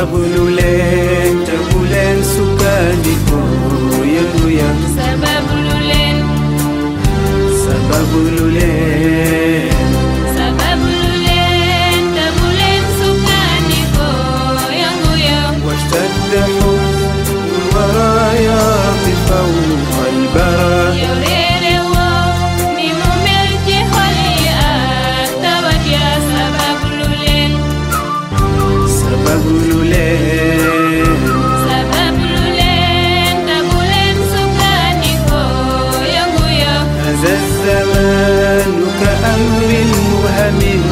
sababu lulen te bulen sukandiko yang sababu lulen te bulen sukandiko yang washtadda الورايا بفوق البرى يوريري وميمو ملكي خلي أكتبت يا سبب لولين تبولين سكانيكو ينغويا هذا الزمان كأمر مبهم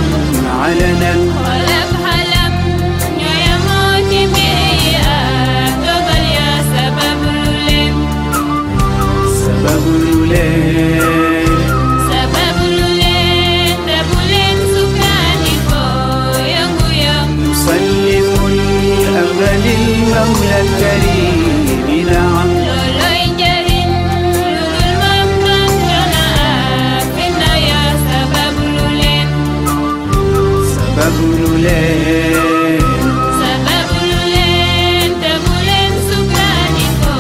علنا ولك حلم يا موتي بيئة تقل يا سبب لولين تبولين سكانيكو ينغويا نسلم الأمر للمولى الكريم نعم لولوي جرين لولو الممكن جناك فينا يا سبب لولين تبولين سكانيكو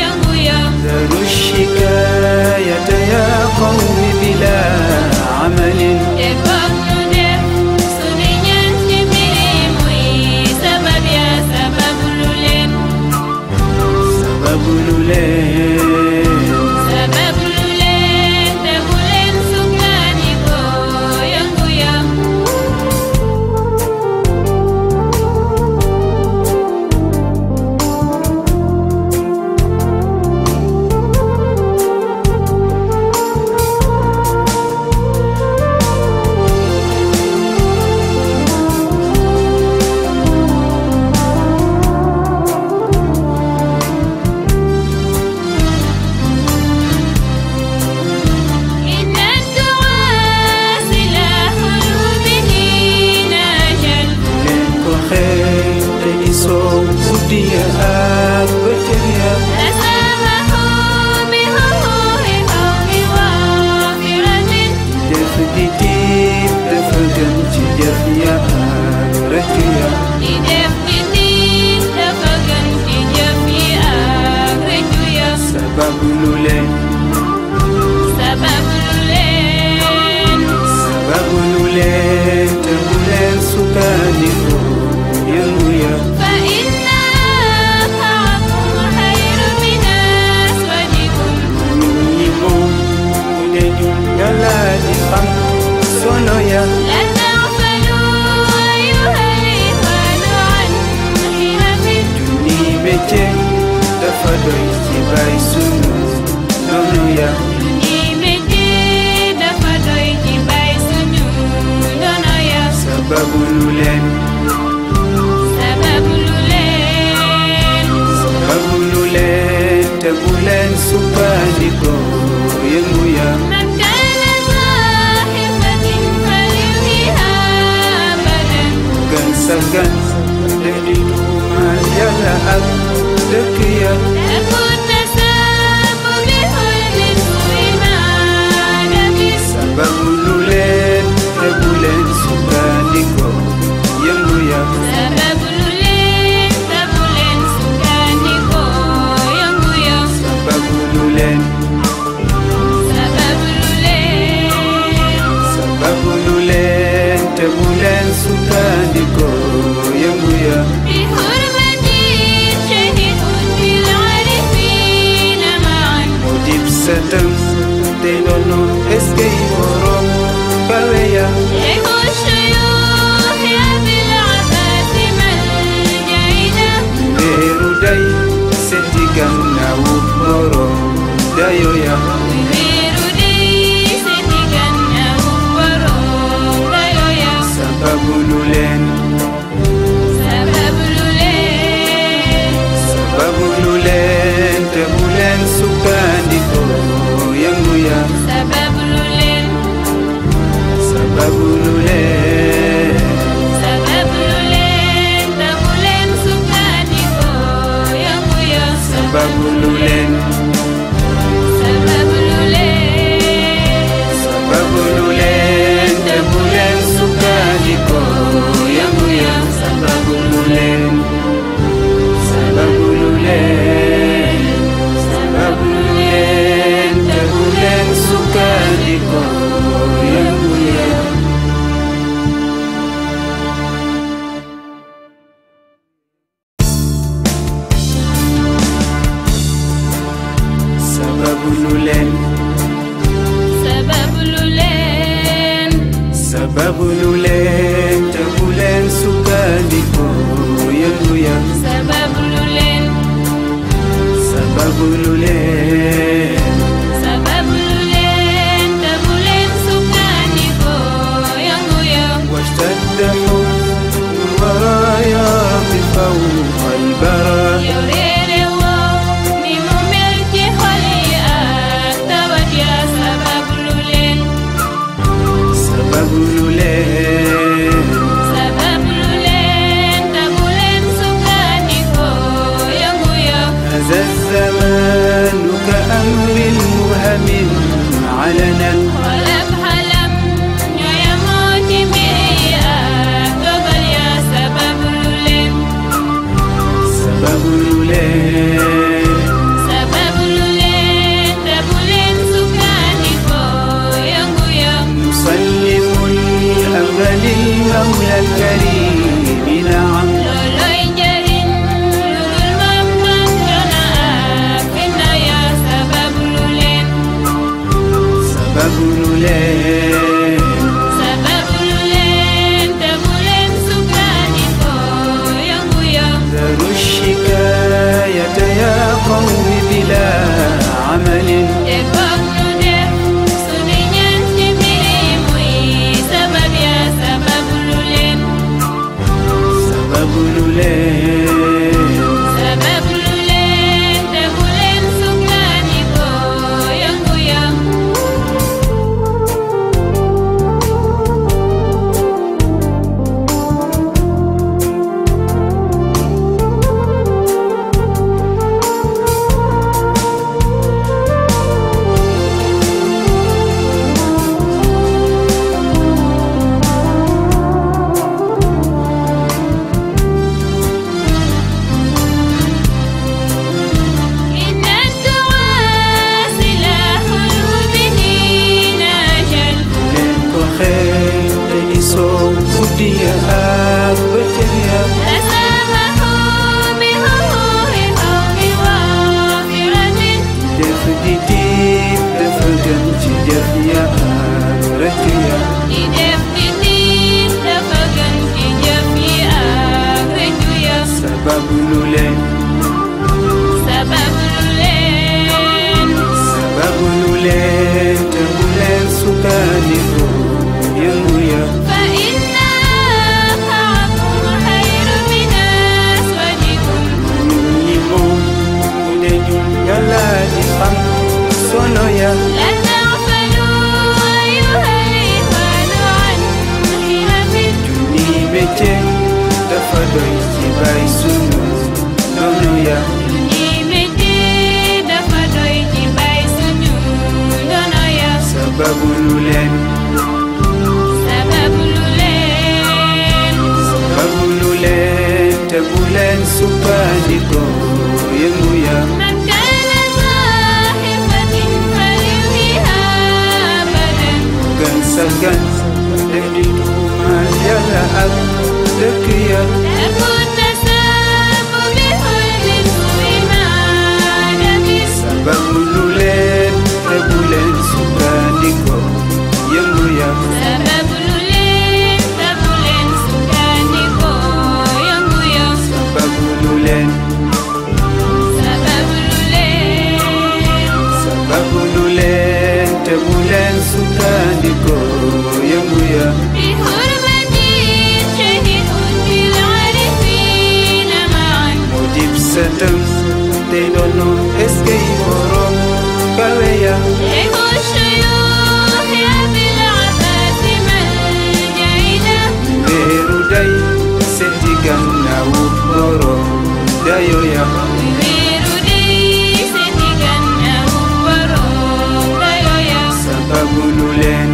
ينغويا ذروا الشكاية يا قوم بلا عمل Defok nudef suninyan cimbirimui sabab ya sabab lulen tebulen sukaniko yang guyam Inna du'a silahul mu'minin ajal leen ko xeeñ te di soow guddi ya ak bëccëg ya Tasamahu bihuruhi qawmi wafiratin jëf di tiit dafa gën ci jëf ya ak rëcc ya Di def di tiit dafa gën ci jëf yi ak rëccu ya sababu lu leen te bu leen sukkandiku yëngu ya فإنا معكم خير من أسودكم ñun ñi moom mu ne ñun yàlla di xam solo ya لا تغفلوا أيها الإخوان عن حرف junni métier dafa doy ci bay sunu noonu ya Imiti dafa doy ci bay suñu ndono ya sababu lu leen te bu leen sukkandiku yëngu ya من كان صاحبة فليلهها أبدا gan sa gan te di tuumaal yàlla ak dëkk ya تكون تساب بحلم سوء أدب sababu lu leen te bu leen sukkandiku yëngu ya سبب لولين تبولين سكانيكو ينغويا sababu lu leen te bu leen sukkandiku yëngu ya بحرمة شهيد بالعارفين معا mu dib sëtam te doonu eskay borom kawe ya شيخ الشيوخ أبي العباس ملجئنا weeru day seeti gannaawu borom dayo ya ويرودي ستيغنا وبرو دايويا sababu lu leen te bu leen sukkandiku yëngu ya سبب لولين sababu lu leen تبولين سكانيكو ينغويا sababu lu leen te bu leen sukkandiku yëngu ya sababu lu leen Sababululen Sababululen Tabulen sukandiko Yanguya Sababululen Tabulen sukandiko Yanguya واشتد حزن ورايا بفوق البرى Sababululen Tabulen sukandiko Yanguya هذا الزمان كأمر مبهم علنا Walang halam Nyoya moti biya Tobal ya sababululen Sababululen Tabulen sukandiko Yanguya نسلم الأمر للمولى الكريم نعم Loloy jarin Lulul mamang Jona Akina ya sababululen Sababululen Tabulen sukandiko Yanguya ذروا الشكاية يا قوم بلا عمل Depok nudeh Sudinya cimimui Sabab ya sababululen Sababululen Tabulen sukandiko Yanguya Inna doa silahul mu'minin ajal leen ko xeex dañuy soow guddi ya ak bëccëg ya Asamahu bihuhi hawmi wafiratin def di tiit dafa gën ci jëf ya ak rëcc ya Di def di tiit dafa gën ci jëf yi ak rëccu ya Sababululen Sababululen te bu leen sukkandiku yëngu ya Fa inna axaakum xayru min aswadikum ñun ñi moom mu ne ñun yàlla di xam solo ya La taxfalu ayyuhal ixwaanu an xiramin junni métier dafa doy ci bay sunu noonu ya Ni métti dafa doy ci bay suñu ndono ya Sababululen Sababululen te bu leen sukkandiku yëngu ya Man kaana saaxibatin falyuhiha abadan gën sa gan def di tuumaal yàlla ak dëkk ya Darbu tasaabu bi xulmin suwi maadamis Sababululen te bu leen sukkandiku yëngu ya Tabulen sukandiko Yanguya Sababululen Sababululen te bu leen sukkandiku yëngu ya Bihurmati shahidun bil arifina maan mu dib sëtam tey doonu eskay borom kawe ya Sheikhu shuyuukh ya bil abbasi maljaina weeru day seeti gannaawu borom dayo ya Wiru di seti gannaaw borom dayo ya Sababululen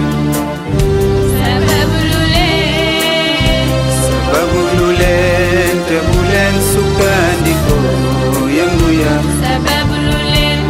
te bu leen sukkandiku yëngu ya Sababululen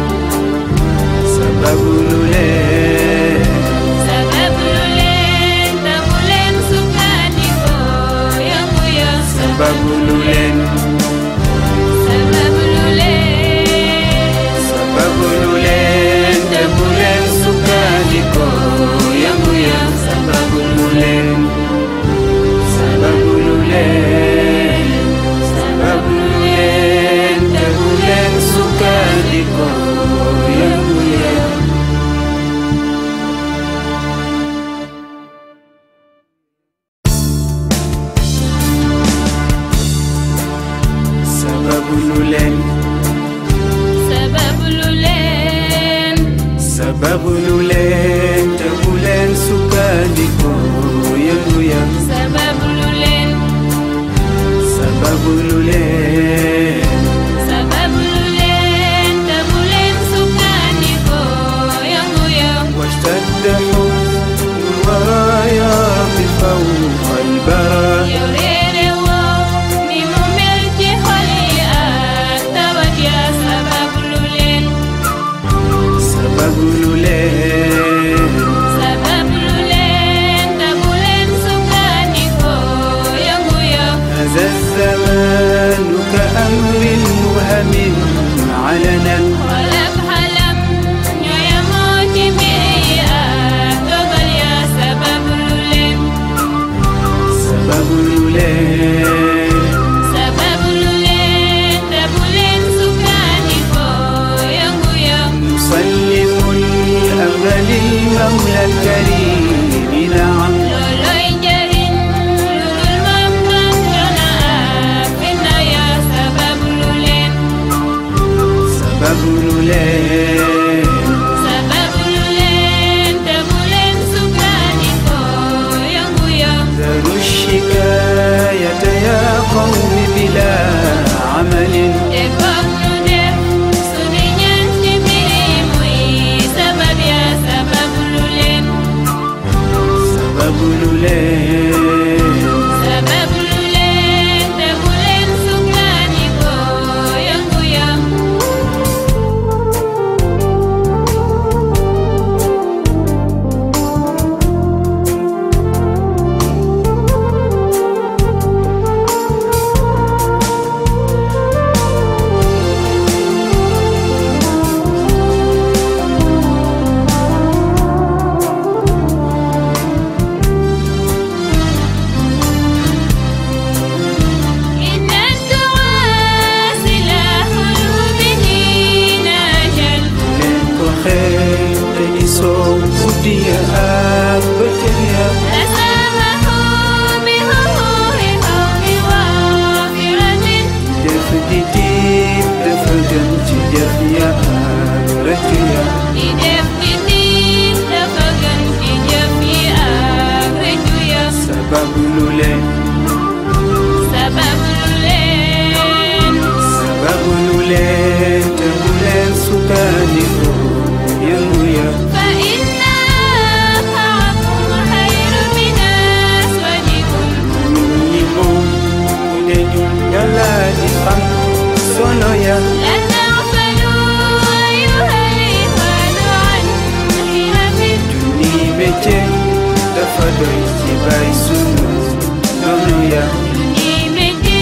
sababu lu leen te bu leen sukkandiku yëngu ya sababu lu leen sababu lu leen sababu lu leen te bu leen sukkandiku yëngu ya washtadda huznu waraaya bi fawqa al-bara yow réere woo ni mu mel ci xol yi ak tawat ya sababu lu leen sababu lu leen sababu lu leen te bu leen sukkandiku yëngu ya هذا الزمان كأمر مبهم علنا xolab xalam ñoo yemoo ci mbir yi ak dogal ya sababu lu leen sababu lu leen sababu lu leen te bu leen sukkandiku yëngu ya نسلم الأمر للمولى الكريم نعم looloy njariñ lu dul moom kan jona ak fitna ya sababu lu leen sababu lu leen sababu lu leen te bu leen sukkandiku yëngu ya ذروا الشكاية يا قوم بلا عمل te foog ñu def sunu ñaan ci mbir yi muy sabab ya sababu lu leen sababu lu leen sababu lu leen te bu leen sukkandiku yëngu ya إن الدعاء سلاح المؤمنين أجل leen ko xeex te di soow guddi ya ak bëccëg ya أسامه بظهور قوم وافرة jëf di tiit dafa gën ci jëf ya ak rëcc ya di def di tiit dafa gën ci jëf yi ak rëccu ya sababu lu leen sababu lu leen sababu lu leen te bu leen sukkandiku yëngu ya فإن أنفعكم خير من أسودكم ñun ñi moom mu ne ñun yàlla di xam solo ya لا تغفلوا أيها الإخوان عن همم junni métier dafa doy ci bay sunu noonu ya ni métti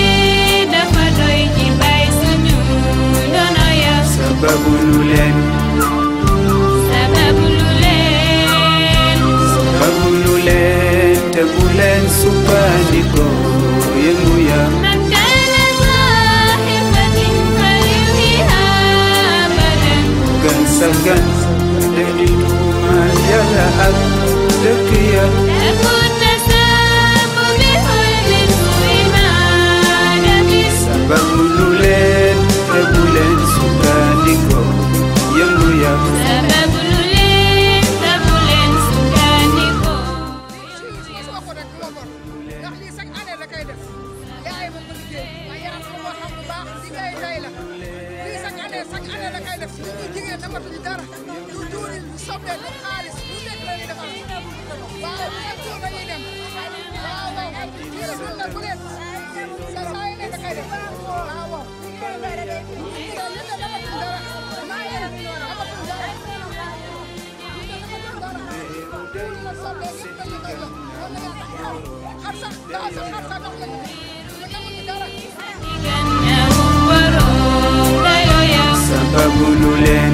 dafa doy ci bay suñu ndono ya sababu lu leen sababu lu leen sababu lu leen te bu leen sukkandiku yëngu ya من كان صاحبة فليلهها أبدا gën sa gën te di tuumaal yàlla ak dëkk ya تكن تساب بحلم سوء ما دبس sababu lu leen te bu leen sukkandiku yëngu ya sababu lu leen te bu leen sukkandiku sama ko rek moo bor ndax lii chaque année da koy def yaay ma ko liggéey waaye yaram ko moo xam lu baax liggéey day la lii chaque année la koy def ñu ngi jigéen namatuñu dara du tuuri du soble du xaalis lu nekk la ñuy defal waaw chaque jour dañuy dem waaw waaw lii la dundal bu leen sa saa yi ne da koy def waaw waaw lii la namatuñu dara amatuñu dara gannaaw borom dayo ya sababu lu leen